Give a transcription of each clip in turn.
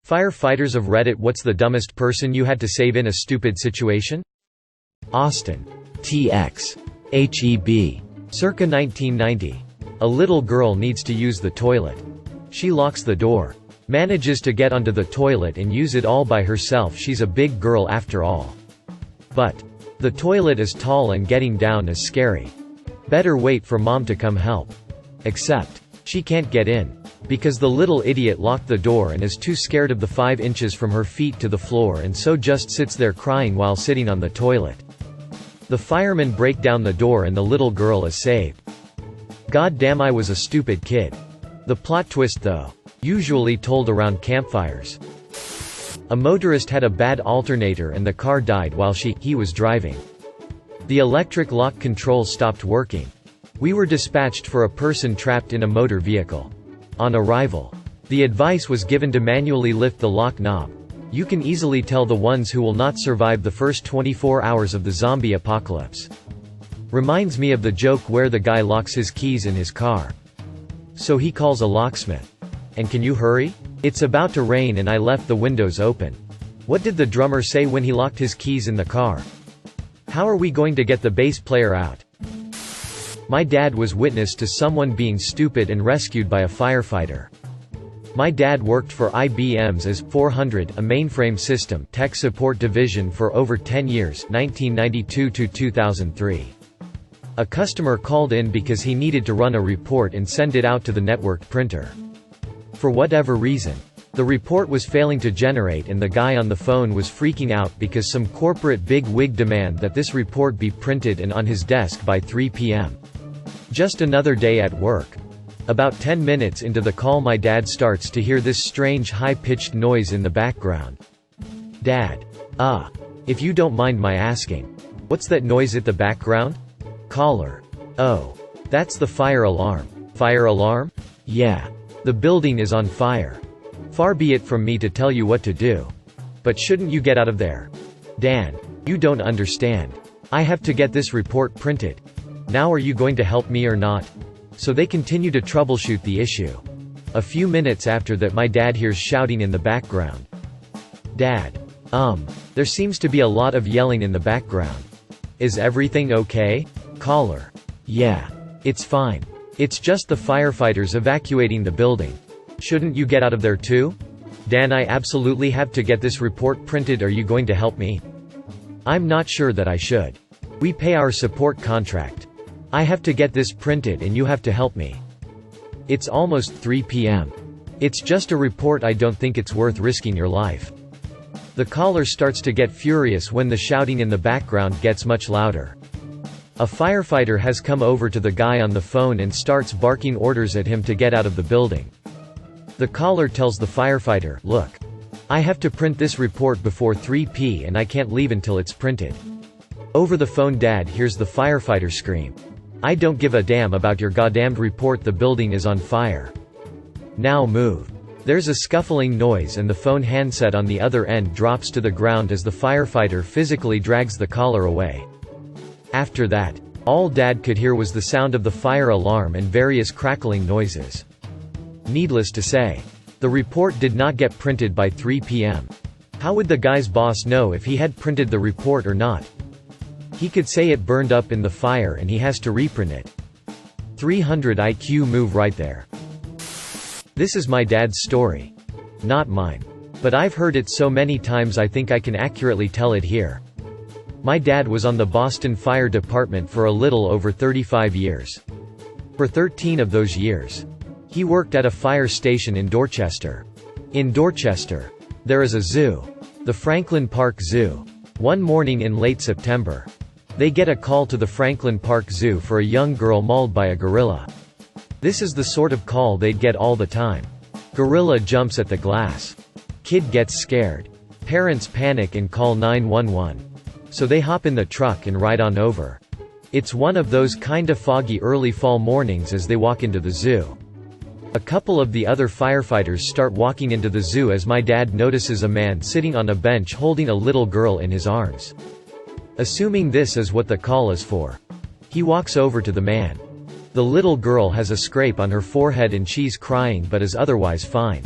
Firefighters of Reddit, what's the dumbest person you had to save in a stupid situation? Austin. TX. HEB. Circa 1990. A little girl needs to use the toilet. She locks the door. Manages to get onto the toilet and use it all by herself. She's a big girl after all. But the toilet is tall and getting down is scary. Better wait for mom to come help. Except she can't get in because the little idiot locked the door and is too scared of the 5 inches from her feet to the floor, and so just sits there crying while sitting on the toilet. The firemen break down the door and the little girl is saved. God damn, I was a stupid kid. The plot twist though, usually told around campfires. A motorist had a bad alternator and the car died while he was driving. The electric lock control stopped working. We were dispatched for a person trapped in a motor vehicle. On arrival, the advice was given to manually lift the lock knob. You can easily tell the ones who will not survive the first 24 hours of the zombie apocalypse. Reminds me of the joke where the guy locks his keys in his car. So he calls a locksmith. And can you hurry? It's about to rain and I left the windows open. What did the drummer say when he locked his keys in the car? How are we going to get the bass player out? My dad was witness to someone being stupid and rescued by a firefighter. My dad worked for IBM's AS400, a mainframe system tech support division, for over 10 years, 1992 to 2003. A customer called in because he needed to run a report and send it out to the networked printer. For whatever reason, the report was failing to generate and the guy on the phone was freaking out because some corporate big wig demand that this report be printed and on his desk by 3 p.m. Just another day at work. About 10 minutes into the call, my dad starts to hear this strange high-pitched noise in the background. Dad. If you don't mind my asking. What's that noise at the background? Caller. Oh. That's the fire alarm. Fire alarm? Yeah. The building is on fire. Far be it from me to tell you what to do. But shouldn't you get out of there? Dan. You don't understand. I have to get this report printed. Now are you going to help me or not? So they continue to troubleshoot the issue. A few minutes after that, my dad hears shouting in the background. Dad. There seems to be a lot of yelling in the background. Is everything okay? Caller. Yeah. It's fine. It's just the firefighters evacuating the building. Shouldn't you get out of there too? Dan, I absolutely have to get this report printed. Are you going to help me? I'm not sure that I should. We pay our support contract. I have to get this printed and you have to help me. It's almost 3 p.m. It's just a report. I don't think it's worth risking your life. The caller starts to get furious when the shouting in the background gets much louder. A firefighter has come over to the guy on the phone and starts barking orders at him to get out of the building. The caller tells the firefighter, look, I have to print this report before 3 p.m. and I can't leave until it's printed. Over the phone, Dad hears the firefighter scream, I don't give a damn about your goddamned report, the building is on fire. Now move. There's a scuffling noise and the phone handset on the other end drops to the ground as the firefighter physically drags the caller away. After that, all Dad could hear was the sound of the fire alarm and various crackling noises. Needless to say, the report did not get printed by 3 p.m. How would the guy's boss know if he had printed the report or not? He could say it burned up in the fire and he has to reprint it. 300 IQ move right there. This is my dad's story. Not mine. But I've heard it so many times I think I can accurately tell it here. My dad was on the Boston Fire Department for a little over 35 years. For 13 of those years, he worked at a fire station in Dorchester. In Dorchester, there is a zoo. The Franklin Park Zoo. One morning in late September, they get a call to the Franklin Park Zoo for a young girl mauled by a gorilla. This is the sort of call they'd get all the time. Gorilla jumps at the glass. Kid gets scared. Parents panic and call 911. So they hop in the truck and ride on over. It's one of those kinda foggy early fall mornings as they walk into the zoo. A couple of the other firefighters start walking into the zoo as my dad notices a man sitting on a bench holding a little girl in his arms. Assuming this is what the call is for, he walks over to the man. The little girl has a scrape on her forehead and she's crying but is otherwise fine.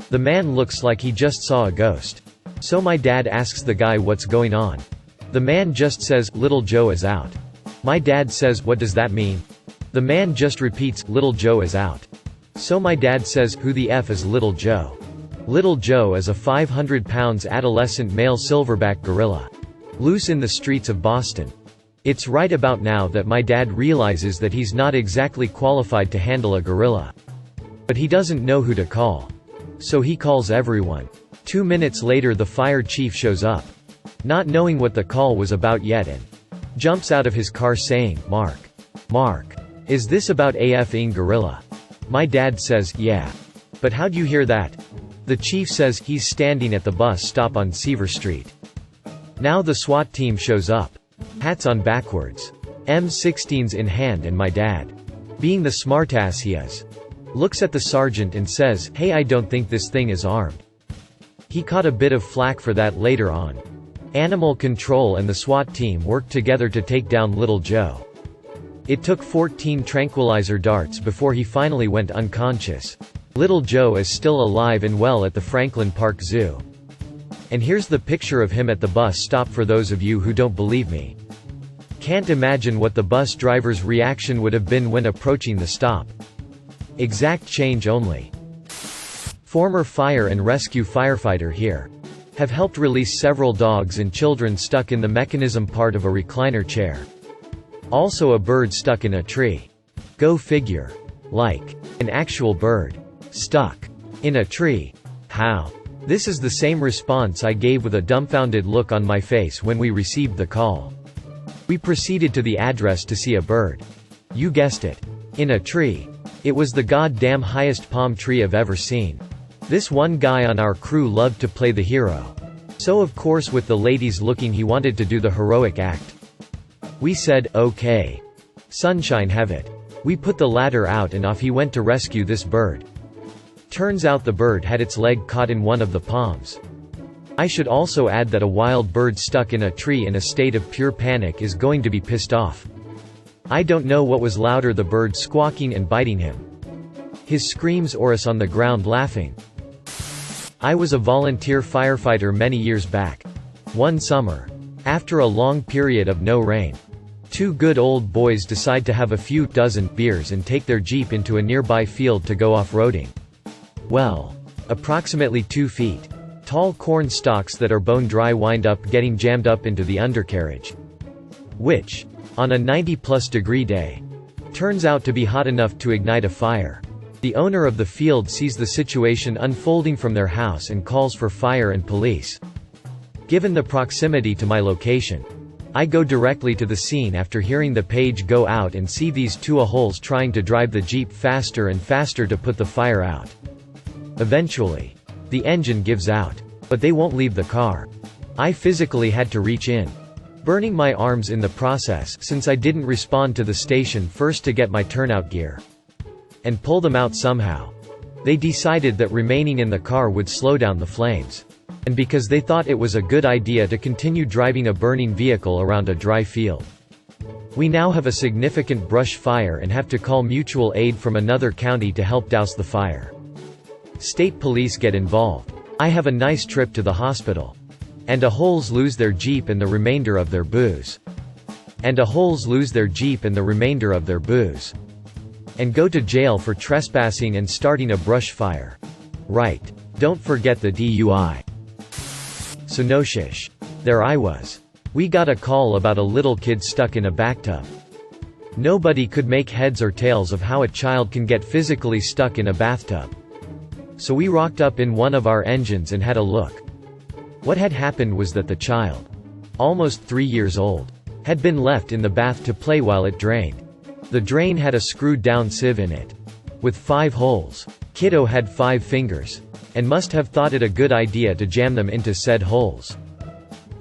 The man looks like he just saw a ghost. So my dad asks the guy what's going on. The man just says, "Little Joe is out." My dad says, "What does that mean?" The man just repeats, "Little Joe is out." So my dad says, "Who the F is Little Joe?" Little Joe is a 500 pounds adolescent male silverback gorilla. Loose in the streets of Boston. It's right about now that my dad realizes that he's not exactly qualified to handle a gorilla. But he doesn't know who to call. So he calls everyone. 2 minutes later the fire chief shows up. Not knowing what the call was about yet, and jumps out of his car saying, Mark, is this about AF-ing gorilla?" My dad says, "Yeah. But how'd you hear that?" The chief says he's standing at the bus stop on Seaver Street. Now the SWAT team shows up. Hats on backwards. M16s in hand, and my dad, being the smartass he is, looks at the sergeant and says, "Hey, I don't think this thing is armed." He caught a bit of flack for that later on. Animal Control and the SWAT team worked together to take down Little Joe. It took 14 tranquilizer darts before he finally went unconscious. Little Joe is still alive and well at the Franklin Park Zoo. And here's the picture of him at the bus stop for those of you who don't believe me. Can't imagine what the bus driver's reaction would have been when approaching the stop. Exact change only. Former fire and rescue firefighter here. Have helped release several dogs and children stuck in the mechanism part of a recliner chair. Also a bird stuck in a tree. Go figure. Like, an actual bird. Stuck. In a tree. How? This is the same response I gave with a dumbfounded look on my face when we received the call. We proceeded to the address to see a bird. You guessed it. In a tree. It was the goddamn highest palm tree I've ever seen. This one guy on our crew loved to play the hero. So of course, with the ladies looking, he wanted to do the heroic act. We said, "Okay. Sunshine, have it." We put the ladder out and off he went to rescue this bird. Turns out the bird had its leg caught in one of the palms. I should also add that a wild bird stuck in a tree in a state of pure panic is going to be pissed off. I don't know what was louder, the bird squawking and biting him, his screams, or us on the ground laughing. I was a volunteer firefighter many years back. One summer, after a long period of no rain, 2 good old boys decide to have a few dozen beers and take their Jeep into a nearby field to go off-roading. Well, approximately 2 feet tall corn stalks that are bone dry wind up getting jammed up into the undercarriage. Which, on a 90+ degree day, turns out to be hot enough to ignite a fire. The owner of the field sees the situation unfolding from their house and calls for fire and police. Given the proximity to my location, I go directly to the scene after hearing the page go out and see these 2 a-holes trying to drive the Jeep faster and faster to put the fire out. Eventually, the engine gives out, but they won't leave the car. I physically had to reach in, burning my arms in the process since I didn't respond to the station first to get my turnout gear, and pull them out somehow. They decided that remaining in the car would slow down the flames, and because they thought it was a good idea to continue driving a burning vehicle around a dry field. We now have a significant brush fire and have to call mutual aid from another county to help douse the fire. State police get involved. I have a nice trip to the hospital. And a-holes lose their Jeep and the remainder of their booze. And a-holes lose their Jeep and the remainder of their booze. And go to jail for trespassing and starting a brush fire. Right. Don't forget the DUI. So no shish. There I was. We got a call about a little kid stuck in a bathtub. Nobody could make heads or tails of how a child can get physically stuck in a bathtub. So we rocked up in one of our engines and had a look. What had happened was that the child, almost 3 years old, had been left in the bath to play while it drained. The drain had a screwed-down sieve in it, with 5 holes. Kiddo had 5 fingers, and must have thought it a good idea to jam them into said holes.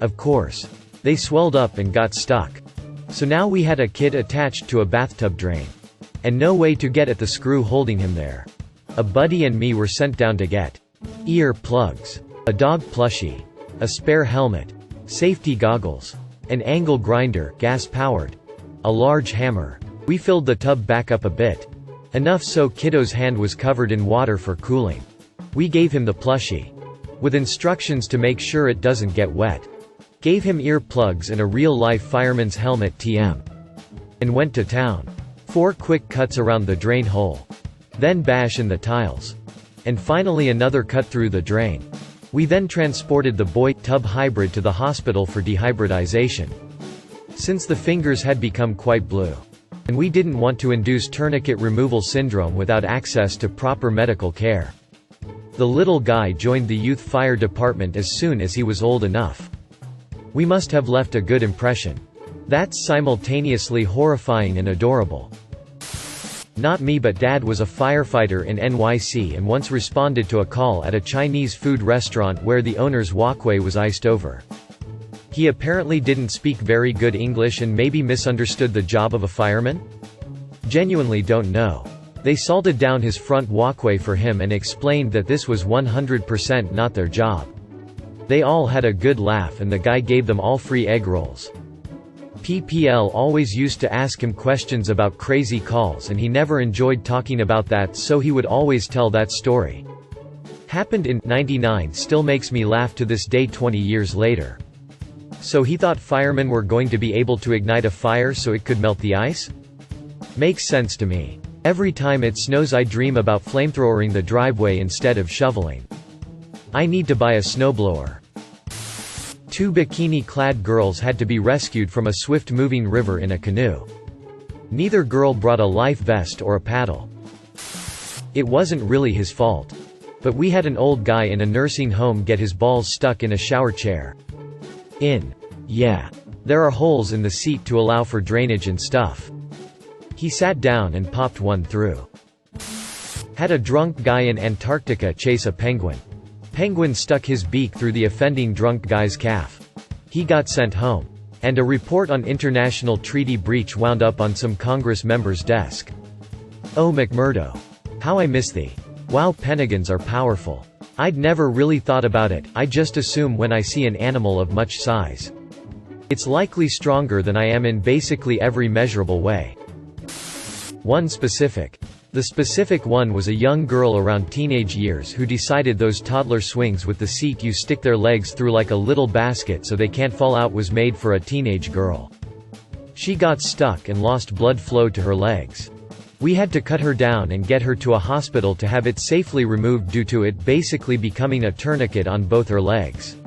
Of course, they swelled up and got stuck. So now we had a kid attached to a bathtub drain, and no way to get at the screw holding him there. A buddy and me were sent down to get ear plugs, a dog plushie, a spare helmet, safety goggles, an angle grinder, gas-powered, a large hammer. We filled the tub back up a bit, enough so Kiddo's hand was covered in water for cooling. We gave him the plushie. With instructions to make sure it doesn't get wet. Gave him ear plugs and a real-life fireman's helmet TM. And went to town. 4 quick cuts around the drain hole. Then bash in the tiles. And finally another cut through the drain. We then transported the boy-tub hybrid to the hospital for dehybridization. Since the fingers had become quite blue. And we didn't want to induce tourniquet removal syndrome without access to proper medical care. The little guy joined the youth fire department as soon as he was old enough. We must have left a good impression. That's simultaneously horrifying and adorable. Not me, but Dad was a firefighter in NYC and once responded to a call at a Chinese food restaurant where the owner's walkway was iced over. He apparently didn't speak very good English and maybe misunderstood the job of a fireman? Genuinely don't know. They salted down his front walkway for him and explained that this was 100% not their job. They all had a good laugh and the guy gave them all free egg rolls. PPL always used to ask him questions about crazy calls and he never enjoyed talking about that, so he would always tell that story. Happened in '99, still makes me laugh to this day 20 years later. So he thought firemen were going to be able to ignite a fire so it could melt the ice? Makes sense to me. Every time it snows I dream about flamethrowering the driveway instead of shoveling. I need to buy a snowblower. 2 bikini-clad girls had to be rescued from a swift-moving river in a canoe. Neither girl brought a life vest or a paddle. It wasn't really his fault. But we had an old guy in a nursing home get his balls stuck in a shower chair. Yeah. There are holes in the seat to allow for drainage and stuff. He sat down and popped one through. Had a drunk guy in Antarctica chase a penguin. Penguin stuck his beak through the offending drunk guy's calf. He got sent home. And a report on international treaty breach wound up on some Congress member's desk. Oh McMurdo. How I miss thee. Wow, penguins are powerful. I'd never really thought about it, I just assume when I see an animal of much size. It's likely stronger than I am in basically every measurable way. One specific. The specific one was a young girl around teenage years who decided those toddler swings with the seat you stick their legs through like a little basket so they can't fall out was made for a teenage girl. She got stuck and lost blood flow to her legs. We had to cut her down and get her to a hospital to have it safely removed due to it basically becoming a tourniquet on both her legs.